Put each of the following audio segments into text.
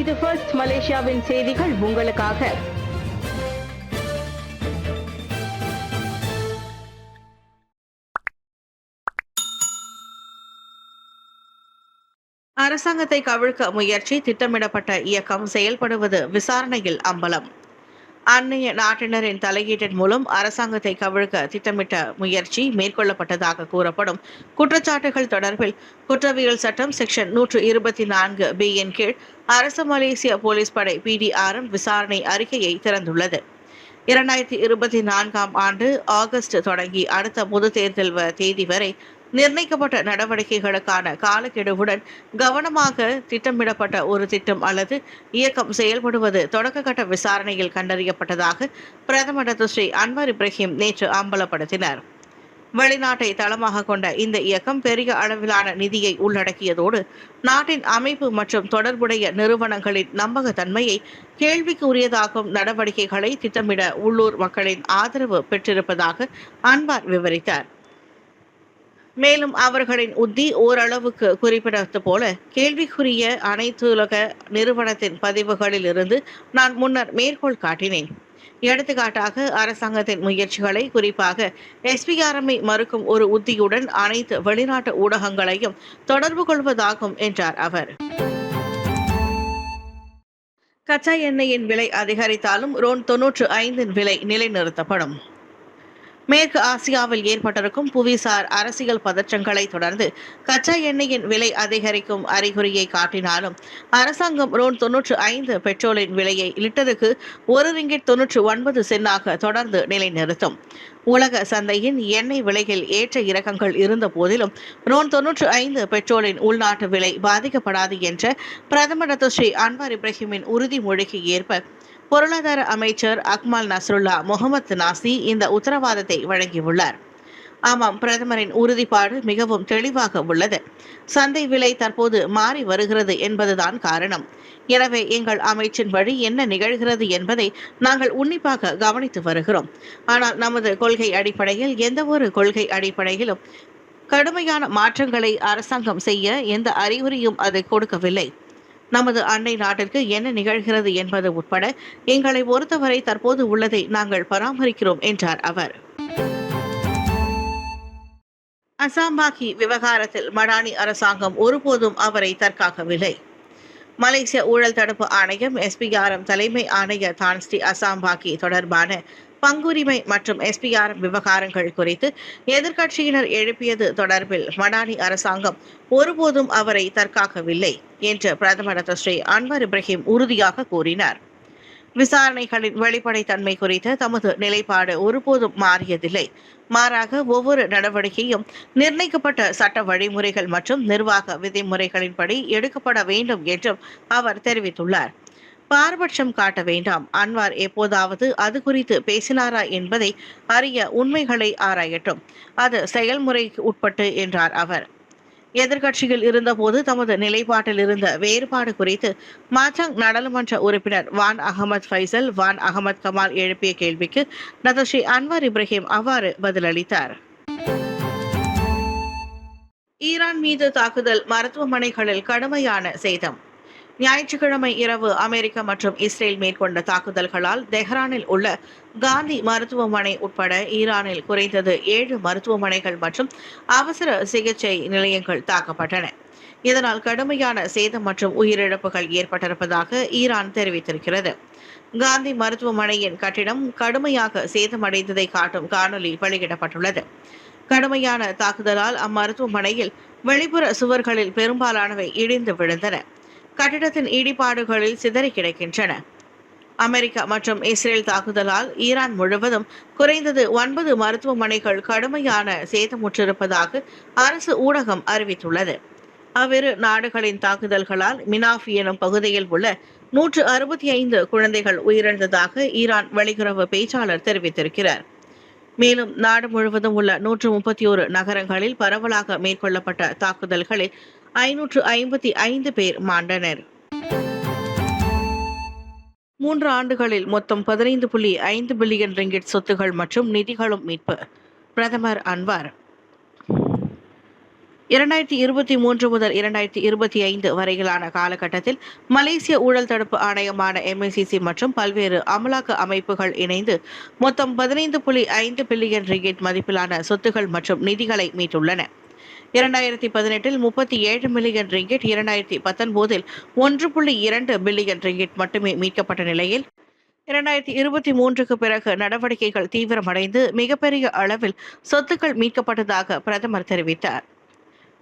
இது ஃபர்ஸ்ட் மலேசியாவின் செய்திகள் உங்களுக்காக. அரசாங்கத்தை கவிழ்க்க முயற்சி திட்டமிடப்பட்ட இயக்கம் செயல்படுவது விசாரணையில் அம்பலம். அந்நிய நாட்டினரின் தலையீட்டின் மூலம் அரசாங்கத்தை கவிழ்க்க திட்டமிட்ட முயற்சி மேற்கொள்ளப்பட்டதாக கூறப்படும் குற்றச்சாட்டுகள் தொடர்பில் குற்றவியல் சட்டம் செக்ஷன் 124B கீழ் அரசு மலேசிய போலீஸ் படை PDRM விசாரணை அறிக்கையை திறந்துள்ளது. 2024 ஆண்டு ஆகஸ்ட் தொடங்கி அடுத்த பொது தேர்தல் தேதி வரை நிர்ணயிக்கப்பட்ட நடவடிக்கைகளுக்கான காலக்கெடுவுடன் கவனமாக திட்டமிடப்பட்ட ஒரு திட்டம் அல்லது இயக்கம் செயல்படுவது தொடக்க கட்ட விசாரணையில் கண்டறியப்பட்டதாக பிரதமர் ஸ்ரீ அன்வர் இப்ராஹிம் நேற்று அம்பலப்படுத்தினார். வெளிநாட்டை தளமாக கொண்ட இந்த இயக்கம் பெரிய அளவிலான நிதியை உள்ளடக்கியதோடு நாட்டின் அமைப்பு மற்றும் தொடர்புடைய நிறுவனங்களின் நம்பகத்தன்மையை கேள்விக்குரியதாகும் நடவடிக்கைகளை திட்டமிட உள்ளூர் மக்களின் ஆதரவு பெற்றிருப்பதாக அன்வார் விவரித்தார். மேலும் அவர்களின் உத்தி ஓரளவுக்கு குறிப்பிடத்து போல கேள்விக்குரிய அனைத்துலக நிறுவனத்தின் பதிவுகளில் இருந்து நான் முன்னர் மேற்கோள் காட்டினேன். எடுத்துக்காட்டாக அரசாங்கத்தின் முயற்சிகளை குறிப்பாக SPRMஐ மறுக்கும் ஒரு உத்தியுடன் அனைத்து வெளிநாட்டு ஊடகங்களையும் தொடர்பு கொள்வதாகும் என்றார் அவர். கச்சா எண்ணெயின் விலை அதிகரித்தாலும் RON 95 விலை நிலைநிறுத்தப்படும். மேற்கு ஆசியாவில் ஏற்பட்டிருக்கும் புவிசார் அரசியல் பதற்றங்களை தொடர்ந்து கச்சா எண்ணெயின் விலை அதிகரிக்கும் அறிகுறியை காட்டினாலும் அரசாங்கம் RON 95 பெட்ரோலின் விலையை லிட்டருக்கு $1.99 தொடர்ந்து நிலைநிறுத்தும். உலக சந்தையின் எண்ணெய் விலையில் ஏற்ற இறக்கங்கள் இருந்த போதிலும் RON 95 பெட்ரோலின் உள்நாட்டு விலை பாதிக்கப்படாது என்ற பிரதமர் ஸ்ரீ அன்வர் இப்ராஹிமின் உறுதிமொழிக்கு ஏற்ப பொருளாதார அமைச்சர் அக்மல் நஸ்ருல்லா முகமது நாசி இந்த உத்தரவாதத்தை வழங்கியுள்ளார். ஆமாம், பிரதமரின் உறுதிப்பாடு மிகவும் தெளிவாக உள்ளது. சந்தை விலை தற்போது மாறி வருகிறது என்பதுதான் காரணம். எனவே எங்கள் அமைச்சின் வழி என்ன நிகழ்கிறது என்பதை நாங்கள் உன்னிப்பாக கவனித்து வருகிறோம். ஆனால் நமது கொள்கை அடிப்படையில் எந்தவொரு கொள்கை அடிப்படையிலும் கடுமையான மாற்றங்களை அரசாங்கம் செய்ய எந்த அறிகுறியும் அது கொடுக்கவில்லை. நமது அண்டை நாட்டிற்கு என்ன நிகழ்கிறது என்பது உட்பட எங்களை பொறுத்தவரை தற்போது உள்ளதை நாங்கள் பராமரிக்கிறோம் என்றார் அவர். அசாம்பாகி விவகாரத்தில் மடானி அரசாங்கம் ஒருபோதும் அவரை தற்காக்கவில்லை. மலேசிய ஊழல் தடுப்பு ஆணையம் SPRM தலைமை ஆணையர் தான் ஸ்ரீ அசாம்பாகி தொடர்பான பங்குரிமை மற்றும் SPRM விவகாரங்கள் குறித்து எதிர்க்கட்சியினர் எழுப்பியது தொடர்பில் மடானி அரசாங்கம் ஒருபோதும் அவரை தற்காக்கவில்லை என்று பிரதமர் ஸ்ரீ அன்வர் இப்ராஹிம் உறுதியாக கூறினார். விசாரணைகளின் வெளிப்படைத்தன்மை குறித்த தமது நிலைப்பாடு ஒருபோதும் மாறியதில்லை. மாறாக ஒவ்வொரு நடவடிக்கையும் நிர்ணயிக்கப்பட்ட சட்ட வழிமுறைகள் மற்றும் நிர்வாக விதிமுறைகளின்படி எடுக்கப்பட வேண்டும் என்றும் அவர் தெரிவித்துள்ளார். பாரபட்சம் காட்ட வேண்டாம். அன்வார் எப்போதாவது அது குறித்து பேசினாரா என்பதை அறிய உண்மைகளை ஆராயட்டும். அது செயல்முறைக்கு உட்பட்டு என்றார் அவர். எதிர்க்கட்சியில் இருந்தபோது தமது நிலைப்பாட்டில் இருந்த வேறுபாடு குறித்து மாற்றாங் நாடாளுமன்ற உறுப்பினர் வான் அகமது ஃபைசல் வான் அகமது கமால் எழுப்பிய கேள்விக்கு ஸ்ரீ அன்வர் இப்ராஹிம் அவ்வாறு பதிலளித்தார். ஈரான் மீது தாக்குதல், மருத்துவமனைகளில் கடுமையான சேதம். ஞாயிற்றுக்கிழமை இரவு அமெரிக்கா மற்றும் இஸ்ரேல் மேற்கொண்ட தாக்குதல்களால் தெஹ்ரானில் உள்ள காந்தி மருத்துவமனை உட்பட ஈரானில் குறைந்தது 7 மருத்துவமனைகள் மற்றும் அவசர சிகிச்சை நிலையங்கள் தாக்கப்பட்டன. இதனால் கடுமையான சேதம் மற்றும் உயிரிழப்புகள் ஏற்பட்டிருப்பதாக ஈரான் தெரிவித்திருக்கிறது. காந்தி மருத்துவமனையின் கட்டிடம் கடுமையாக சேதமடைந்ததை காட்டும் காணொலி வெளியிடப்பட்டுள்ளது. கடுமையான தாக்குதலால் அம்மருத்துவமனையில் வெளிப்புற சுவர்களில் பெரும்பாலானவை இடிந்து விழுந்தன. கட்டிடத்தின் இடிபாடுகளில் சிதறி கிடக்கின்றன. அமெரிக்கா மற்றும் இஸ்ரேல் தாக்குதலால் ஈரான் முழுவதும் குறைந்தது 9 மருத்துவமனைகள் கடுமையான சேதமுற்றிருப்பதாக அரசு ஊடகம் அறிவித்துள்ளது. அவ்விரு நாடுகளின் தாக்குதல்களால் மினாஃபி எனும் பகுதியில் உள்ள 165 குழந்தைகள் உயிரிழந்ததாக ஈரான் வெளியுறவு பேச்சாளர் தெரிவித்திருக்கிறார். மேலும் நாடு முழுவதும் உள்ள 131 நகரங்களில் பரவலாக மேற்கொள்ளப்பட்ட தாக்குதல்களில் 555 பேர் மாண்டனர். 3 ஆண்டுகளில் மொத்தம் 15.5 பில்லியன் ரிங்கிட் சொத்துகள் மற்றும் நிதிகளும் மீட்பு. பிரதமர் அன்வார். 2023 முதல் 2025 வரையிலான காலகட்டத்தில் மலேசிய ஊழல் தடுப்பு ஆணையமான MACC மற்றும் பல்வேறு அமலாக்க அமைப்புகள் இணைந்து மொத்தம் 15.5 பில்லியன் ரிங்கிட் மதிப்பிலான சொத்துகள் மற்றும் நிதிகளை மீட்டுள்ளன. 2018 37 மில்லியன் ரிங்கிட், 2019 1.2 பில்லியன் ரிங்கிட் மட்டுமே மீட்கப்பட்ட நிலையில் 2023க்கு பிறகு நடவடிக்கைகள் தீவிரமடைந்து மிகப்பெரிய அளவில் சொத்துக்கள் மீட்கப்பட்டதாக பிரதமர் தெரிவித்தார்.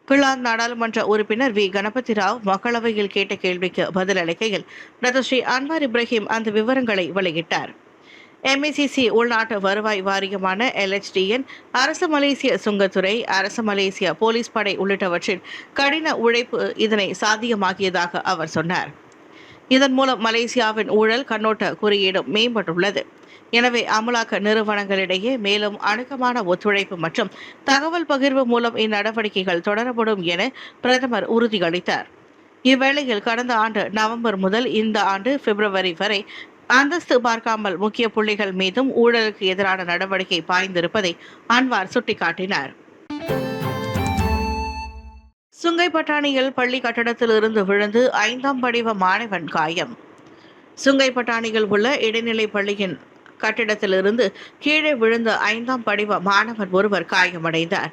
கிளாந்து நாடாளுமன்ற உறுப்பினர் வி கணபதி ராவ் மக்களவையில் கேட்ட கேள்விக்கு பதிலளிக்கையில் டத்தோஸ்ரீ அன்வார் இப்ராஹிம் அந்த விவரங்களை வெளியிட்டார். MACC உள்நாட்டு வருவாய் வாரியமான LHDN, அரசு மலேசிய சுங்கத்துறை, அரசு மலேசிய போலீஸ் படை உள்ளிட்டவற்றின் கடின உழைப்பு இதனை சாத்தியமாக்கியதாக அவர் சொன்னார். இதன் மூலம் மலேசியாவின் ஊழல் கண்ணோட்ட குறியீடும் மேம்பட்டுள்ளது. எனவே அமலாக்க நிறுவனங்களிடையே மேலும் அணுக்கமான ஒத்துழைப்பு மற்றும் தகவல் பகிர்வு மூலம் இந்நடவடிக்கைகள் தொடரப்படும் என பிரதமர் உறுதியளித்தார். இவ்வேளையில் கடந்த ஆண்டு நவம்பர் முதல் இந்த ஆண்டு பிப்ரவரி வரை அந்தஸ்து பார்க்காமல் முக்கிய புள்ளிகள் மீதும் ஊழலுக்கு எதிரான நடவடிக்கை பாய்ந்திருப்பதை அன்வார் சுட்டிக்காட்டினார். சுங்கை பட்டாணியில் பள்ளி கட்டடத்தில் இருந்து விழுந்து 5ஆம் படிவ மாணவன் காயம். சுங்கை பட்டாணியில் உள்ள இடைநிலை பள்ளியின் கட்டிடத்திலிருந்து கீழே விழுந்த 5ஆம் படிவ மாணவன் ஒருவர் காயமடைந்தார்.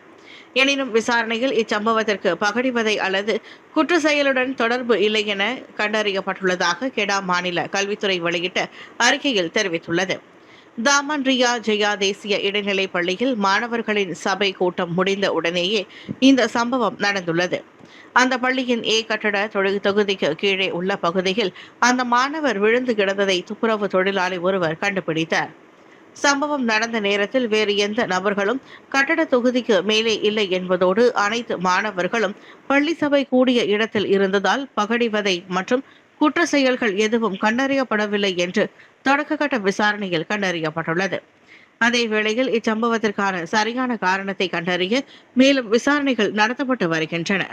எனினும் விசாரணையில் இச்சம்பவத்திற்கு பகடிவதை அல்லது குற்ற செயலுடன் தொடர்பு இல்லை என கண்டறியப்பட்டுள்ளதாக கெடா மாநில கல்வித்துறை வெளியிட்ட அறிக்கையில் தெரிவித்துள்ளது. தாமன் ரியா ஜெயா தேசிய இடைநிலை பள்ளியில் மாணவர்களின் சபை கூட்டம் முடிந்த உடனேயே இந்த சம்பவம் நடந்துள்ளது. அந்த பள்ளியின் கட்டட தொகுதிக்கு கீழே உள்ள பகுதியில் அந்த மாணவர் விழுந்து கிடந்ததை துப்புரவு தொழிலாளி ஒருவர் கண்டுபிடித்தார். சம்பவம் நடந்த நேரத்தில் வேறு எந்த நபர்களும் கட்டட தொகுதிக்கு மேலே இல்லை என்பதோடு அனைத்து மாணவர்களும் பள்ளி சபை கூடிய இடத்தில் இருந்ததால் பகடிவதை மற்றும் குற்ற செயல்கள் எதுவும் கண்டறியப்படவில்லை என்று தொடக்கக்கட்ட விசாரணையில் கண்டறியப்பட்டுள்ளது. அதே வேளையில் இச்சம்பவத்திற்கான சரியான காரணத்தை கண்டறிய மேலும் விசாரணைகள் நடத்தப்பட்டு வருகின்றன.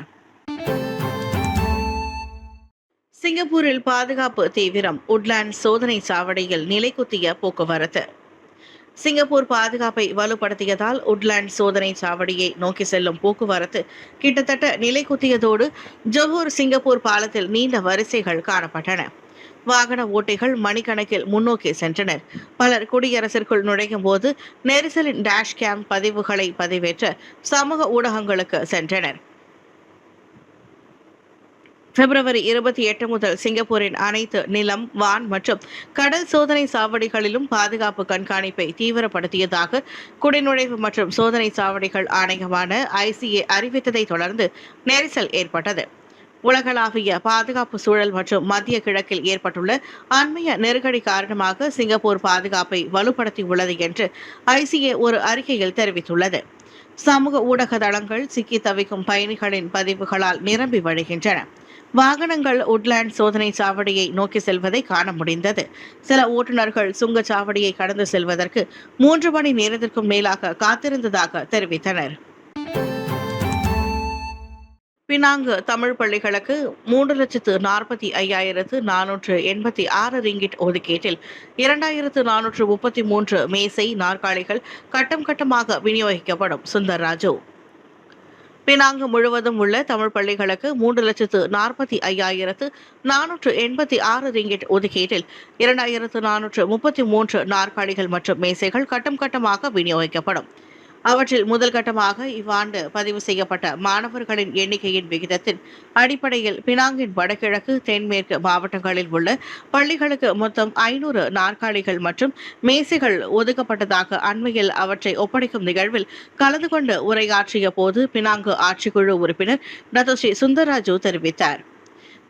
சிங்கப்பூரில் பாதுகாப்பு தீவிரம், உட்லாண்ட் சோதனை சாவடியில் நிலைக்குத்திய போக்குவரத்து. சிங்கப்பூர் பாதுகாப்பை வலுப்படுத்தியதால் உட்லாண்ட் சோதனை சாவடியை நோக்கி செல்லும் போக்குவரத்து கிட்டத்தட்ட நிலைக்குத்தியதோடு ஜொஹூர் சிங்கப்பூர் பாலத்தில் நீண்ட வரிசைகள் காணப்பட்டன. வாகன ஓட்டிகள் மணிக்கணக்கில் முன்னோக்கி சென்றனர். பலர் குடியரசிற்குள் நுழையும் போது நெரிசலின் டேஷ் கேம் பதிவுகளை பதிவேற்ற சமூக ஊடகங்களுக்கு சென்றனர். பிப்ரவரி 28 முதல் சிங்கப்பூரின் அனைத்து நிலம், வான் மற்றும் கடல் சோதனை சாவடிகளிலும் பாதுகாப்பு கண்காணிப்பை தீவிரப்படுத்தியதாக குடிநுழைவு மற்றும் சோதனை சாவடிகள் ஆணையமான ICA அறிவித்ததை தொடர்ந்து நெரிசல் ஏற்பட்டது. உலகளாவிய பாதுகாப்பு சூழல் மற்றும் மத்திய கிழக்கில் ஏற்பட்டுள்ள அண்மைய நெருக்கடி காரணமாக சிங்கப்பூர் பாதுகாப்பை வலுப்படுத்தியுள்ளது என்று ICA ஒரு அறிக்கையில் தெரிவித்துள்ளது. சமூக ஊடக தளங்கள் சிக்கி தவிக்கும் பயணிகளின் பதிவுகளால் நிரம்பி வழிகின்றன. வாகனங்கள் உட்லாண்ட் சோதனை சாவடியை நோக்கி செல்வதை காண முடிந்தது. சில ஓட்டுநர்கள் சுங்கச்சாவடியை கடந்து செல்வதற்கு 3 மணி நேரத்திற்கும் மேலாக காத்திருந்ததாக தெரிவித்தனர். பினாங்கு தமிழ் பள்ளிகளுக்கு 3,45,486 ரிங்கிட் ஒதுக்கீட்டில் 2,433 மேசை நாற்காலிகள் கட்டம் கட்டமாக விநியோகிக்கப்படும். சுந்தர்ராஜு. பினாங்கு முழுவதும் உள்ள தமிழ் பள்ளிகளுக்கு 3,45,486 ரிங்கிட் ஒதுக்கீட்டில் 2,433 நாற்காலிகள் மற்றும் மேசைகள் கட்டம் கட்டமாக விநியோகிக்கப்படும். அவற்றில் முதல் கட்டமாக இவ்வாண்டு பதிவு செய்யப்பட்ட மாணவர்களின் எண்ணிக்கையின் விகிதத்தின் அடிப்படையில் பினாங்கின் வடகிழக்கு, தென்மேற்கு மாவட்டங்களில் உள்ள பள்ளிகளுக்கு மொத்தம் 500 நாற்காலிகள் மற்றும் மேசைகள் ஒதுக்கப்பட்டதாக அண்மையில் அவற்றை ஒப்படைக்கும் நிகழ்வில் கலந்து கொண்டு உரையாற்றிய போது பினாங்கு ஆட்சிக்குழு உறுப்பினர் டத்தோஸ்ரீ சுந்தர்ராஜு தெரிவித்தார்.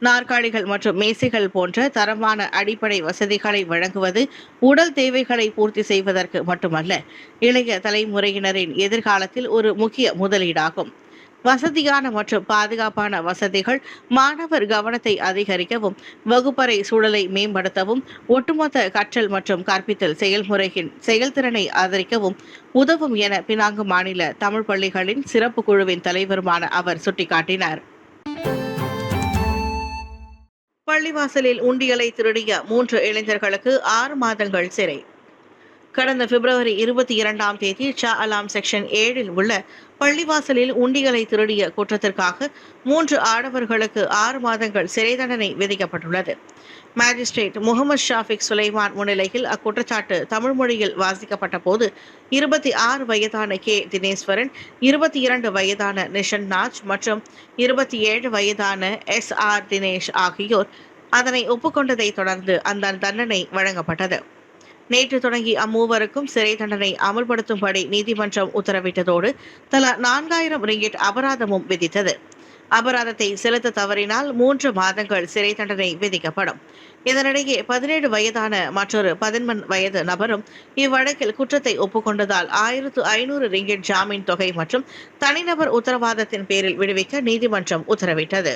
நாற்காலிகள் மற்றும் மேசைகள் போன்ற தரமான அடிப்படை வசதிகளை வழங்குவது உடல் தேவைகளை பூர்த்தி செய்வதற்கு மட்டுமல்ல, இளைய தலைமுறையினரின் எதிர்காலத்தில் ஒரு முக்கிய முதலீடாகும். வசதியான மற்றும் பாதுகாப்பான வசதிகள் மாணவர் கவனத்தை அதிகரிக்கவும், வகுப்பறை சூழலை மேம்படுத்தவும், ஒட்டுமொத்த கற்றல் மற்றும் கற்பித்தல் செயல்முறையின் செயல்திறனை ஆதரிக்கவும் உதவும் என பினாங்கு மாநில தமிழ் பள்ளிகளின் சிறப்பு குழுவின் தலைவருமான அவர் சுட்டிக்காட்டினார். பள்ளிவாசலில் உண்டியலை திருடிய 3 இளைஞர்களுக்கு 6 மாதங்கள் சிறை. கடந்த பிப்ரவரி 22ஆம் தேதி ஷா அலாம் செக்ஷன் 7 உள்ள பள்ளிவாசலில் உண்டிகளை திருடிய குற்றத்திற்காக 3 ஆடவர்களுக்கு 6 மாதங்கள் சிறை தண்டனை விதிக்கப்பட்டுள்ளது. மாஜிஸ்ட்ரேட் முகமது ஷாஃபிக் சுலைமான் முன்னிலையில் அக்குற்றச்சாட்டு தமிழ் மொழியில் வாசிக்கப்பட்ட போது 26 வயதான கே தினேஸ்வரன், 22 வயதான நிஷன் நாஜ் மற்றும் 27 வயதான SR தினேஷ் ஆகியோர் அதனை ஒப்புக்கொண்டதை தொடர்ந்து அந்த தண்டனை வழங்கப்பட்டது. நேற்று தொடங்கி அம்மூவருக்கும் சிறை தண்டனை அமல்படுத்தும்படி நீதிமன்றம் உத்தரவிட்டதோடு தலா 4000 ரிங்கிட் அபராதமும் விதித்தது. அபராதத்தை செலுத்த தவறினால் 3 மாதங்கள் சிறை தண்டனை விதிக்கப்படும். இதனிடையே 17 வயதான மற்றொரு 11 வயது நபரும் இவ்வழக்கில் குற்றத்தை ஒப்புக்கொண்டதால் 1500 ரிங்கிட் ஜாமீன் தொகை மற்றும் தனிநபர் உத்தரவாதத்தின் பேரில் விடுவிக்க நீதிமன்றம் உத்தரவிட்டது.